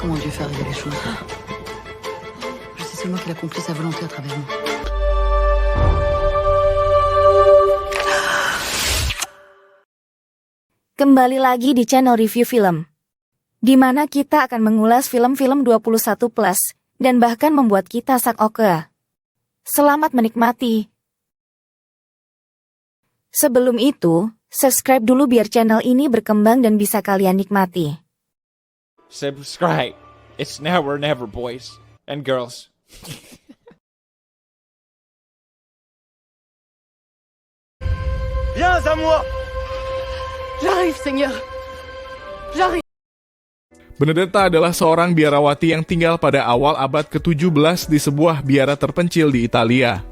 comment Dieu fait arriver les choses. Je sais seulement qu'il accomplit sa volonté à travers nous. Kembali lagi di channel review film, di mana kita akan mengulas film-film 21+ dan bahkan membuat kita sak oke. Selamat menikmati. Sebelum itu, subscribe dulu biar channel ini berkembang dan bisa kalian nikmati. Subscribe. It's now or never, boys and girls. Viens à moi! J'arrive, Seigneur. J'arrive. Benedetta adalah seorang biarawati yang tinggal pada awal abad ke-17 di sebuah biara terpencil di Italia.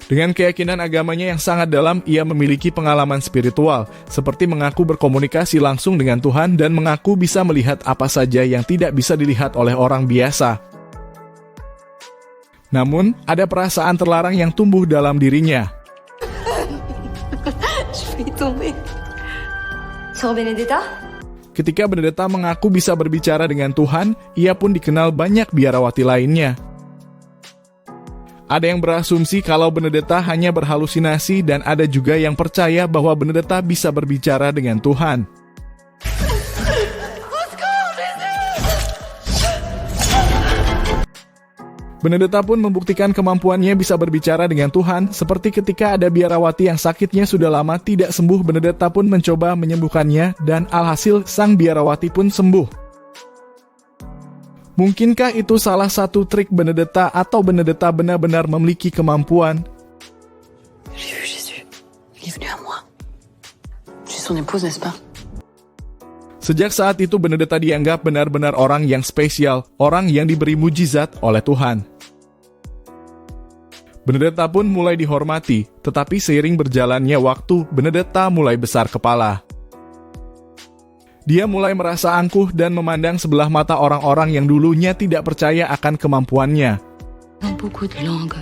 Dengan keyakinan agamanya yang sangat dalam, ia memiliki pengalaman spiritual, seperti mengaku berkomunikasi langsung dengan Tuhan dan mengaku bisa melihat apa saja yang tidak bisa dilihat oleh orang biasa. Namun, ada perasaan terlarang yang tumbuh dalam dirinya. Je vais tomber. Sœur Benedetta? Ketika Benedetta mengaku bisa berbicara dengan Tuhan, ia pun dikenal banyak biarawati lainnya. Ada yang berasumsi kalau Benedetta hanya berhalusinasi dan ada juga yang percaya bahwa Benedetta bisa berbicara dengan Tuhan. Benedetta pun membuktikan kemampuannya bisa berbicara dengan Tuhan, seperti ketika ada biarawati yang sakitnya sudah lama tidak sembuh, Benedetta pun mencoba menyembuhkannya dan alhasil sang biarawati pun sembuh. Mungkinkah itu salah satu trik Benedetta atau Benedetta benar-benar memiliki kemampuan? J'ai vu Jésus. Il est venu à moi. Je suis son épouse, n'est-ce pas? Sejak saat itu Benedetta dianggap benar-benar orang yang spesial, orang yang diberi mujizat oleh Tuhan. Benedetta pun mulai dihormati, tetapi seiring berjalannya waktu, Benedetta mulai besar kepala. Dia mulai merasa angkuh dan memandang sebelah mata orang-orang yang dulunya tidak percaya akan kemampuannya. Beaucoup de langues.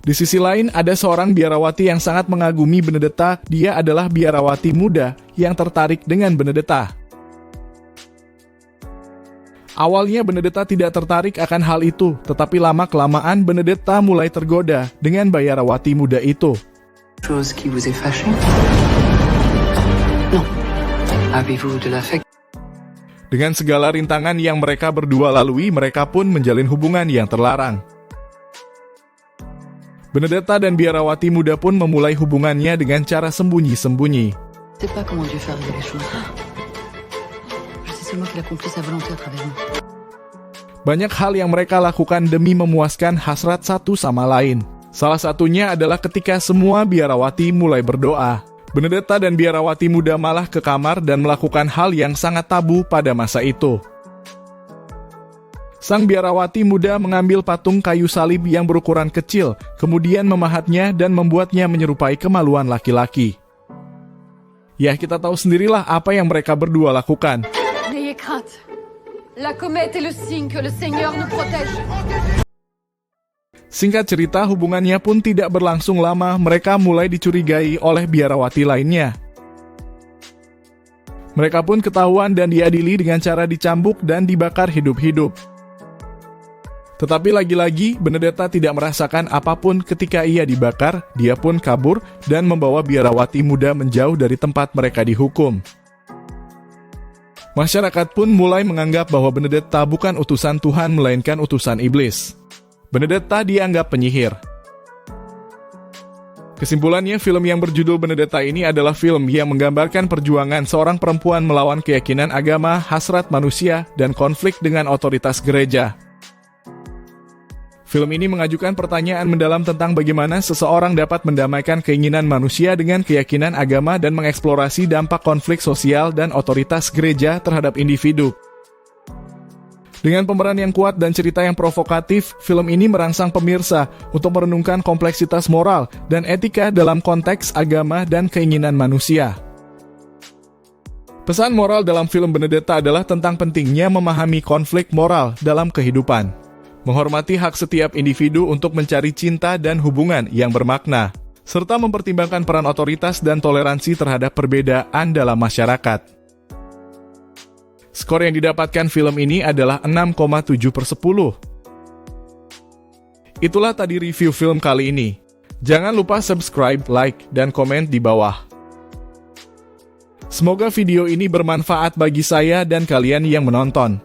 Di sisi lain, ada seorang biarawati yang sangat mengagumi Benedetta. Dia adalah biarawati muda yang tertarik dengan Benedetta. Awalnya Benedetta tidak tertarik akan hal itu, tetapi lama-kelamaan Benedetta mulai tergoda dengan biarawati muda itu. Chose qui vous est fâchée? Non. Avez-vous de l'affect? Dengan segala rintangan yang mereka berdua lalui, mereka pun menjalin hubungan yang terlarang. Benedetta dan biarawati muda pun memulai hubungannya dengan cara sembunyi-sembunyi. Je sais pas comment Dieu fait arriver les choses. Je sais seulement qu'il accomplit sa volonté à travers nous. Banyak hal yang mereka lakukan demi memuaskan hasrat satu sama lain. Salah satunya adalah ketika semua biarawati mulai berdoa. Benedetta dan biarawati muda malah ke kamar dan melakukan hal yang sangat tabu pada masa itu. Sang biarawati muda mengambil patung kayu salib yang berukuran kecil, kemudian memahatnya dan membuatnya menyerupai kemaluan laki-laki. Ya, kita tahu sendirilah apa yang mereka berdua lakukan. N'ayez crainte. La comète est le signe que le Seigneur nous protège. Singkat cerita, hubungannya pun tidak berlangsung lama, mereka mulai dicurigai oleh biarawati lainnya. Mereka pun ketahuan dan diadili dengan cara dicambuk dan dibakar hidup-hidup. Tetapi lagi-lagi, Benedetta tidak merasakan apapun ketika ia dibakar, dia pun kabur dan membawa biarawati muda menjauh dari tempat mereka dihukum. Masyarakat pun mulai menganggap bahwa Benedetta bukan utusan Tuhan melainkan utusan iblis. Benedetta dianggap penyihir. Kesimpulannya, film yang berjudul Benedetta ini adalah film yang menggambarkan perjuangan seorang perempuan melawan keyakinan agama, hasrat manusia, dan konflik dengan otoritas gereja. Film ini mengajukan pertanyaan mendalam tentang bagaimana seseorang dapat mendamaikan keinginan manusia dengan keyakinan agama dan mengeksplorasi dampak konflik sosial dan otoritas gereja terhadap individu. Dengan pemeran yang kuat dan cerita yang provokatif, film ini merangsang pemirsa untuk merenungkan kompleksitas moral dan etika dalam konteks agama dan keinginan manusia. Pesan moral dalam film Benedetta adalah tentang pentingnya memahami konflik moral dalam kehidupan. Menghormati hak setiap individu untuk mencari cinta dan hubungan yang bermakna. serta mempertimbangkan peran otoritas dan toleransi terhadap perbedaan dalam masyarakat. Skor yang didapatkan film ini adalah 6,7/10. Itulah tadi review film kali ini. Jangan lupa subscribe, like, dan komen di bawah. Semoga video ini bermanfaat bagi saya dan kalian yang menonton.